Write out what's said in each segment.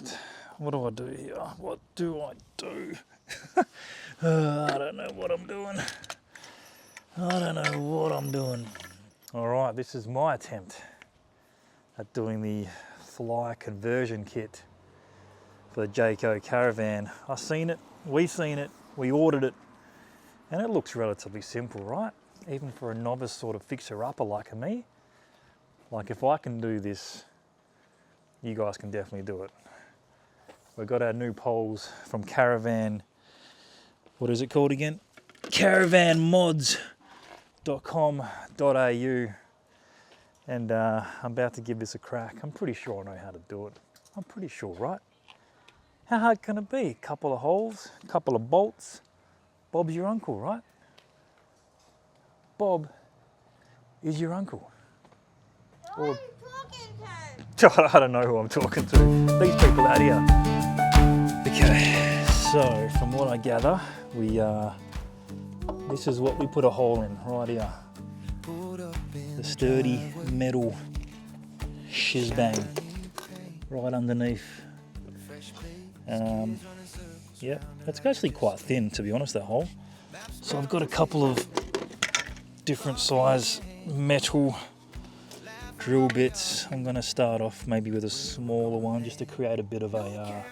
Right, what do I do here? What do I do? I don't know what I'm doing. I don't know what I'm doing. All right, this is my attempt at doing the fly conversion kit for the Jayco Caravan. I've seen it, we've seen it, we ordered it, and it looks relatively simple, right? Even for a novice sort of fixer-upper like me. Like if I can do this, you guys can definitely do it. We've got our new poles from Caravan. What is it called again? caravanmods.com.au. And I'm about to give this a crack. I'm pretty sure I know how to do it. I'm pretty sure, right? How hard can it be? A couple of holes, a couple of bolts. Bob's your uncle, right? Bob is your uncle. Who are you talking to? I don't know who I'm talking to. These people out here. Okay, so from what I gather, this is what we put a hole in right here. The sturdy metal shizbang right underneath. Yeah, it's actually quite thin, to be honest, that hole. So I've got a couple of different size metal drill bits. I'm going to start off maybe with a smaller one just to create a bit of a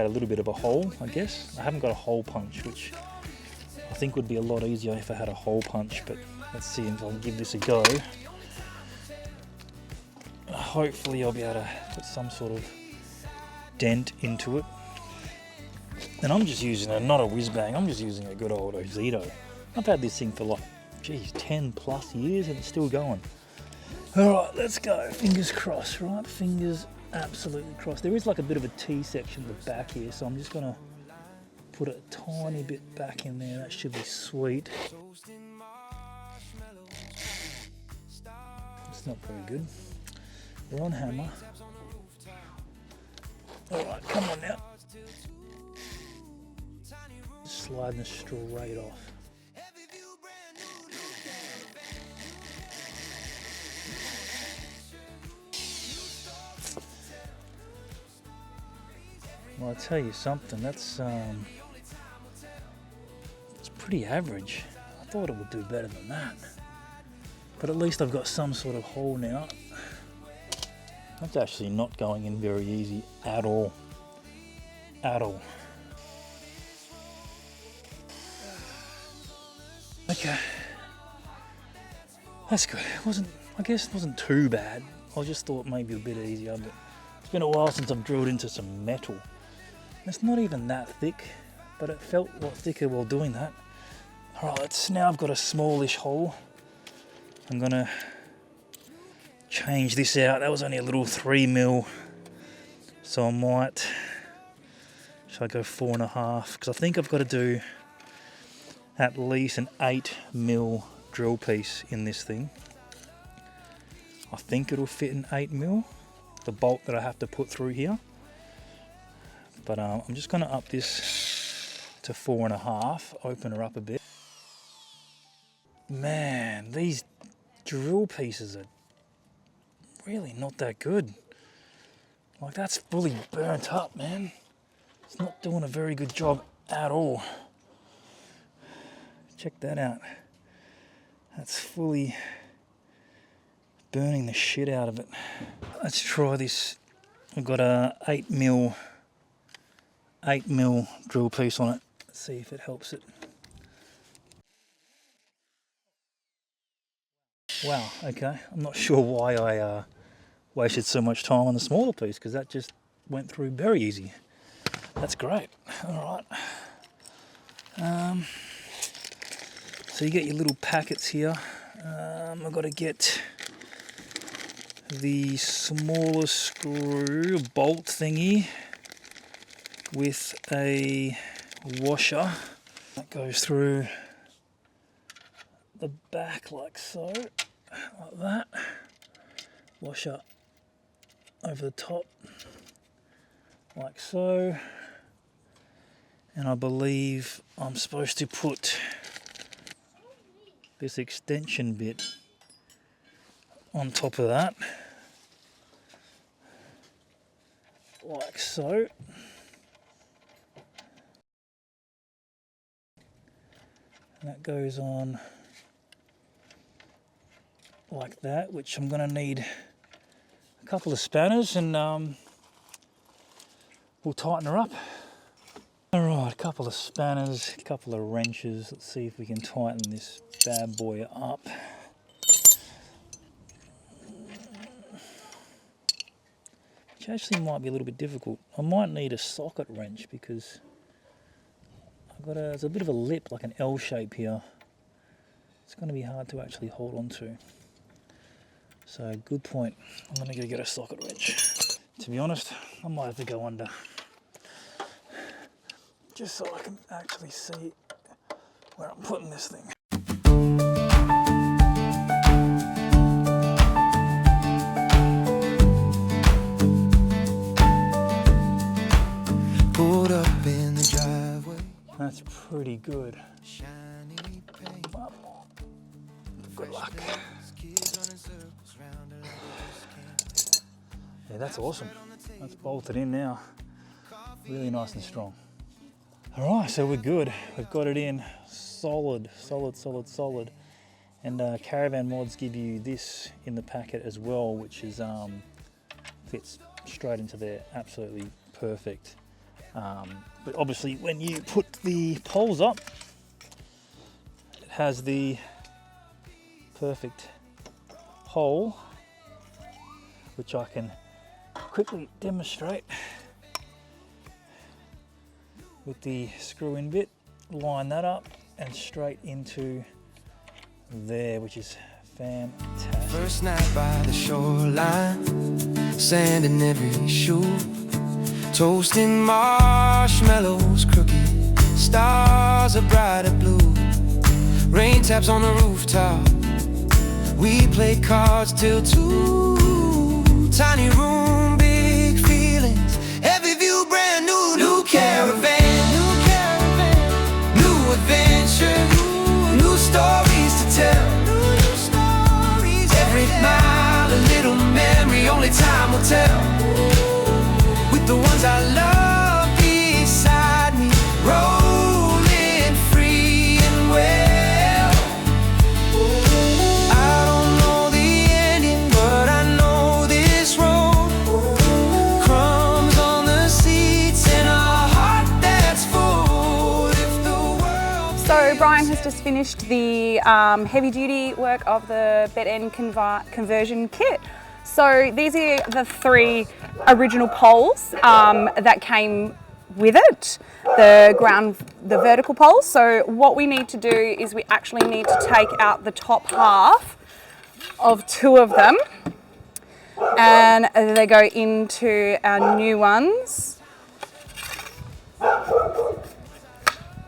little bit of a hole, I guess. I haven't got a hole punch, which I think would be a lot easier if I had a hole punch, but let's see if I'll give this a go. Hopefully I'll be able to put some sort of dent into it. And I'm just using not a whiz bang, I'm just using a good old Ozito. I've had this thing for like, geez, 10 plus years and it's still going. All right, let's go. Fingers crossed, right? Fingers absolutely crossed. There is like a bit of a T section at the back here, so I'm just gonna put a tiny bit back in there. That should be sweet. It's not very good. We're on hammer. All right, come on now. Sliding this straight off. Well, I'll tell you something, it's pretty average. I thought it would do better than that. But at least I've got some sort of hole now. That's actually not going in very easy at all. At all. Okay. That's good. I guess it wasn't too bad. I just thought maybe a bit easier, but it's been a while since I've drilled into some metal. It's not even that thick, but it felt a lot thicker while doing that. All right, now I've got a smallish hole. I'm gonna change this out. That was only a little 3mm, so I might, should I go 4.5? Because I think I've got to do at least an 8mm drill piece in this thing. I think it'll fit an 8mm, the bolt that I have to put through here. But I'm just going to up this to 4.5, open her up a bit. Man, these drill pieces are really not that good. Like, that's fully burnt up, man. It's not doing a very good job at all. Check that out. That's fully burning the shit out of it. Let's try this. I've got a 8mm drill piece on it. Let's see if it helps it. Wow, okay. I'm not sure why I wasted so much time on the smaller piece, because that just went through very easy. That's great. All right. So you get your little packets here. I've got to get the smaller screw bolt thingy with a washer that goes through the back like so, like that. Washer over the top like so, and I believe I'm supposed to put this extension bit on top of that. like so. And that goes on like that, which I'm going to need a couple of spanners and we'll tighten her up. Alright, a couple of spanners, a couple of wrenches. Let's see if we can tighten this bad boy up. Which actually might be a little bit difficult. I might need a socket wrench because I've got there's a bit of a lip, like an L shape here. It's going to be hard to actually hold on to. So, good point. I'm going to go get a socket wrench. To be honest, I might have to go under. Just so I can actually see where I'm putting this thing. Pulled up in the driveway. That's pretty good. Good luck. Yeah, that's awesome. That's bolted in now. Really nice and strong. All right, so we're good. We've got it in solid. And Caravan Mods give you this in the packet as well, which is fits straight into there, absolutely perfect. But obviously, when you put the poles up, it has the perfect hole, which I can quickly demonstrate. With the screw-in bit, line that up and straight into there, which is fantastic. First night by the shoreline, sand in every shoe, toasting marshmallows crooked, stars are brighter blue, rain taps on the rooftop, we play cards till 2, tiny room, big feelings, every view brand new, new caravan. Adventure, new stories to tell. Every mile a little memory, only time will tell. With the ones I love beside me, rolling free and well. I don't know the ending, but I know this road. Crumbs on the seats and a heart that's full. So Brian has just finished the heavy duty work of the bed end conversion kit. So these are the 3 original poles that came with it, the vertical poles. So what we need to do is we actually need to take out the top half of 2 of them, and they go into our new ones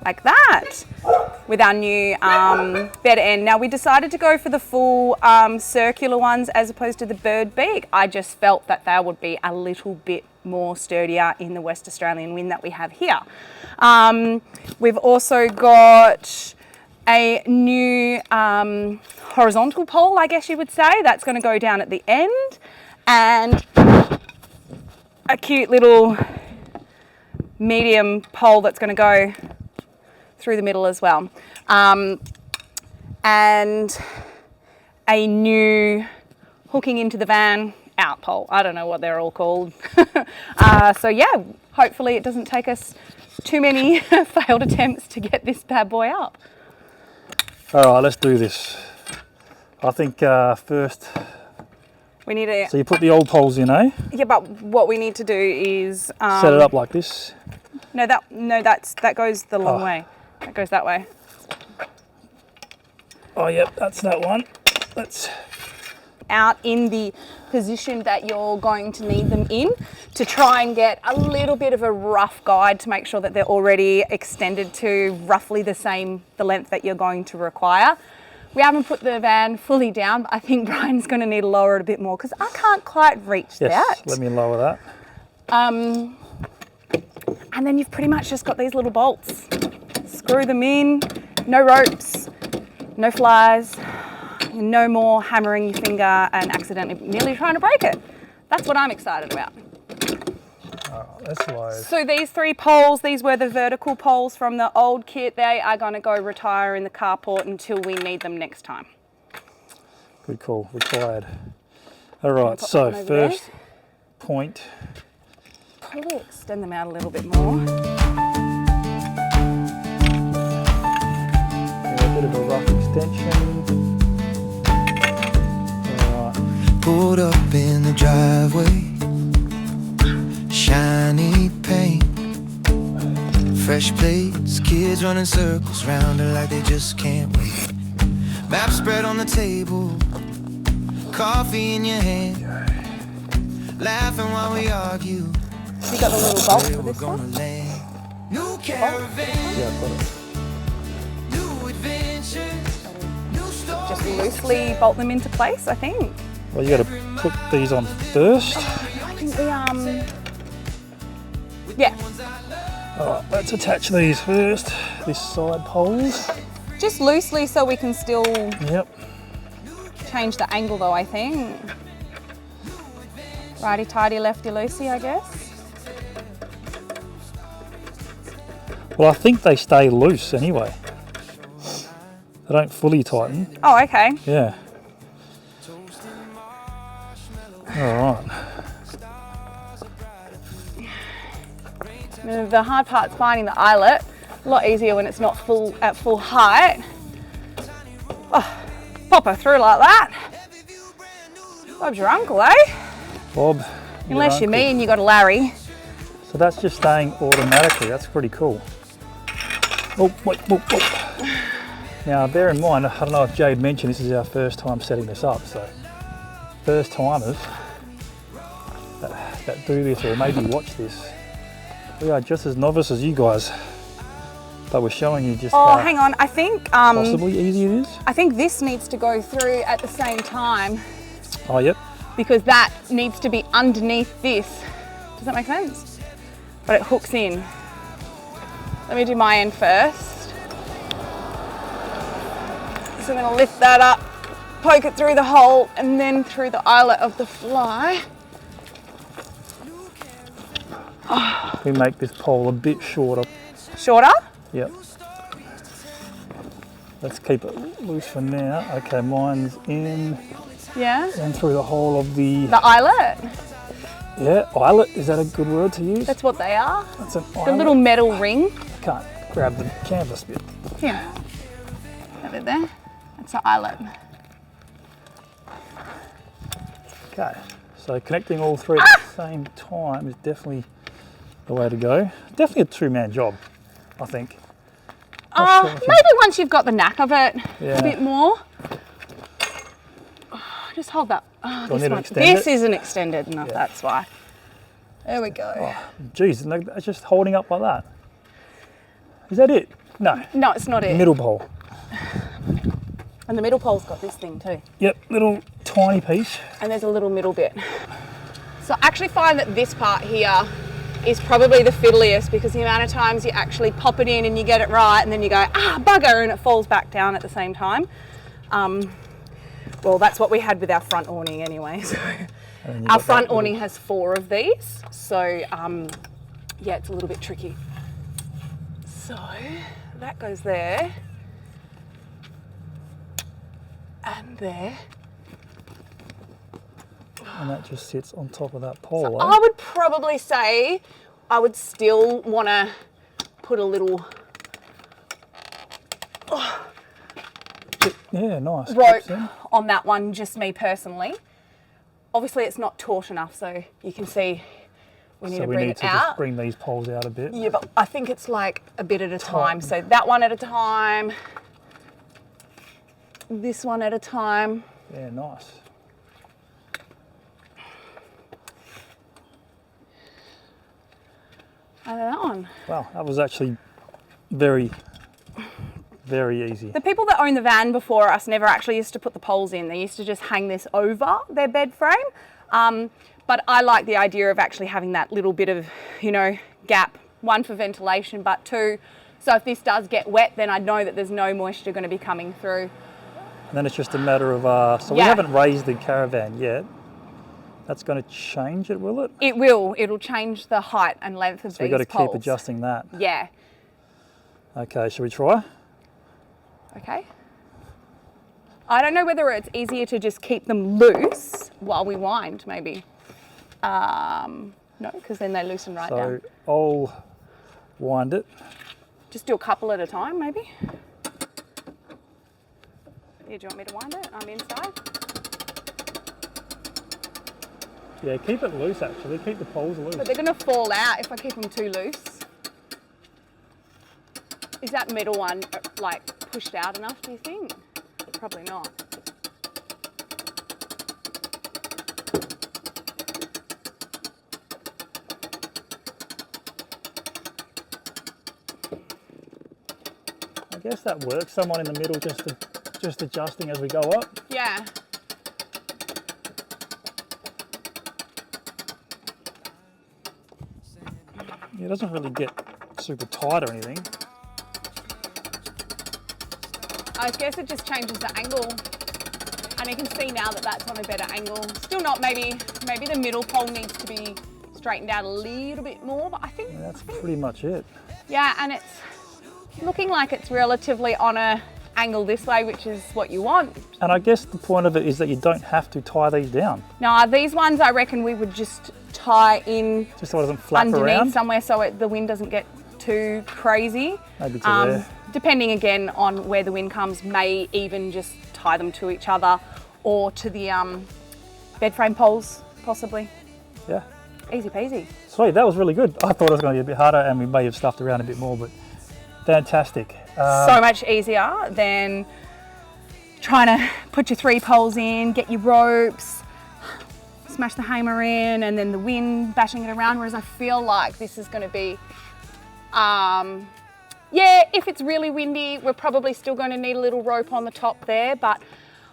like that, with our new bed end. Now we decided to go for the full circular ones as opposed to the bird beak. I just felt that they would be a little bit more sturdier in the West Australian wind that we have here. We've also got a new horizontal pole, I guess you would say, that's going to go down at the end, and a cute little medium pole that's going to go through the middle as well, and a new hooking into the van out pole. I don't know what they're all called. So yeah, hopefully it doesn't take us too many failed attempts to get this bad boy up. All right, let's do this. I think first we need to... So you put the old poles in, eh? Yeah, but what we need to do is... set it up like this. No, that goes the long way. That goes that way. Oh, yep, that's that one. That's out in the position that you're going to need them in, to try and get a little bit of a rough guide to make sure that they're already extended to roughly the length that you're going to require. We haven't put the van fully down, but I think Brian's going to need to lower it a bit more because I can't quite reach that. Yes, let me lower that. And then you've pretty much just got these little bolts. Screw them in, no ropes, no flies, no more hammering your finger and accidentally nearly trying to break it. That's what I'm excited about. That's low. So these 3 poles, these were the vertical poles from the old kit. They are going to go retire in the carport until we need them next time. Good call, retired. All right, so first point. Probably extend them out a little bit more. Yeah, a bit of a rough extension. All right. Pulled up in the driveway, shiny paint, fresh plates, kids running circles round her like they just can't wait. Map spread on the table, coffee in your hand, laughing while we argue. So you got the little bolt for this one? New caravan, Yeah, I've got it. new adventures, new stories. Just loosely bolt them into place, I think. Well, you got to put these on first. I think we, yeah, All right, let's attach these first. This side poles. just loosely so we can still Yep. change the angle though, I think. Righty-tighty, lefty-loosey, I guess. Well, I think they stay loose anyway. They don't fully tighten. Oh, okay. Yeah. All right. The hard part's finding the eyelet. A lot easier when it's not at full height. Oh, pop her through like that. Bob's your uncle, eh? Bob. Unless you're your me uncle. and you got a Larry. So that's just staying automatically. That's pretty cool. Oh, wait, whoa, whoa. Now, bear in mind, I don't know if Jade mentioned this is our first time setting this up, so first timers that do this or maybe watch this, we are just as novice as you guys, but we're showing you just Oh, how hang on. I think possibly easy it is. I think this needs to go through at the same time Oh, yep. because that needs to be underneath this. Does that make sense? But it hooks in. Let me do my end first. So I'm going to lift that up, poke it through the hole, and then through the eyelet of the fly. We make this pole a bit shorter. Shorter? Yep. Let's keep it loose for now. Okay, mine's in Yeah. and through the whole of the The eyelet. Is that a good word to use? that's what they are. That's an The eyelet. little metal ring. Can't grab the canvas bit. Yeah. That bit there. That's the eyelet. Okay, so connecting all three at the same time is definitely the way to go. Definitely a two-man job, I think. Not sure if you- Maybe once you've got the knack of it Yeah. a bit more. Just hold that. Do I This need to one. extend This it? isn't extended enough, Yeah. that's why. There we go. Geez, like, it's just holding up like that. Is that it? No, No, it's not it. middle pole. And the middle pole's got this thing too. Yep, little tiny piece. And there's a little middle bit. So I actually find that this part here is probably the fiddliest because the amount of times you actually pop it in and you get it right and then you go, ah, bugger, and it falls back down at the same time. Well, that's what we had with our front awning anyway. So our front awning has 4 of these. So yeah, it's a little bit tricky. So that goes there. And there. And that just sits on top of that pole. I would probably say I would still want to put a little Yeah, nice. rope Clips in. on that one, just me personally. Obviously it's not taut enough, so you can see we need So to we bring need it to out. just bring these poles out a bit. Yeah, but I think it's like a bit at a time. So that one at a time, this one at a time. Yeah, nice. And that one. Wow, that was actually very, very easy. The people that own the van before us never actually used to put the poles in. They used to just hang this over their bed frame. But I like the idea of actually having that little bit of, you know, gap, 1 for ventilation, but 2, so if this does get wet, then I know that there's no moisture going to be coming through. And then it's just a matter of, so we Yeah. haven't raised the caravan yet. That's going to change it, will it? It will. It'll change the height and length of So these we've got to poles. keep adjusting that. Yeah. Okay, shall we try? Okay. I don't know whether it's easier to just keep them loose while we wind, maybe. No, because then they loosen right down. So I'll wind it. Just do a couple at a time, maybe. Yeah, do you want me to wind it? I'm inside. Yeah, keep it loose actually. Keep the poles loose. But they're going to fall out if I keep them too loose. Is that middle one like pushed out enough, do you think? Probably not. I guess that works. Someone in the middle just adjusting as we go up. Yeah. It doesn't really get super tight or anything. I guess it just changes the angle. And you can see now that that's on a better angle. Still not, maybe the middle pole needs to be straightened out a little bit more, but I think... Yeah, that's pretty much it. Yeah, and it's looking like it's relatively on a angle this way, which is what you want. And I guess the point of it is that you don't have to tie these down. Now, these ones I reckon we would just tie in Just so it doesn't flap underneath around. somewhere so the wind doesn't get too crazy. Maybe to there. Depending again on where the wind comes, may even just tie them to each other or to the bed frame poles, possibly. Yeah. Easy peasy. Sweet, that was really good. I thought it was going to be a bit harder and we may have stuffed around a bit more, but fantastic. So much easier than trying to put your 3 poles in, get your ropes, smash the hammer in, and then the wind bashing it around. Whereas I feel like this is going to be, yeah, if it's really windy, we're probably still going to need a little rope on the top there, but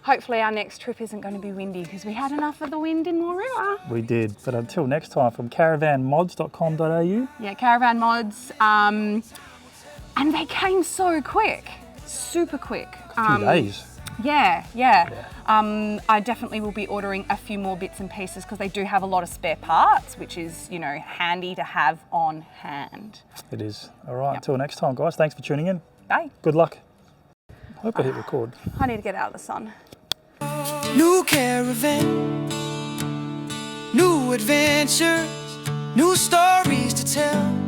hopefully our next trip isn't going to be windy because we had enough of the wind in Moorooa. We did, but until next time, from caravanmods.com.au. Yeah, Caravan Mods. And they came so quick, super quick. 2 days. Yeah. I definitely will be ordering a few more bits and pieces because they do have a lot of spare parts, which is, you know, handy to have on hand. It is. All right, until next time, guys. Thanks for tuning in. Bye. Good luck. Hope I hit record. I need to get out of the sun. New caravan, new adventures, new stories to tell.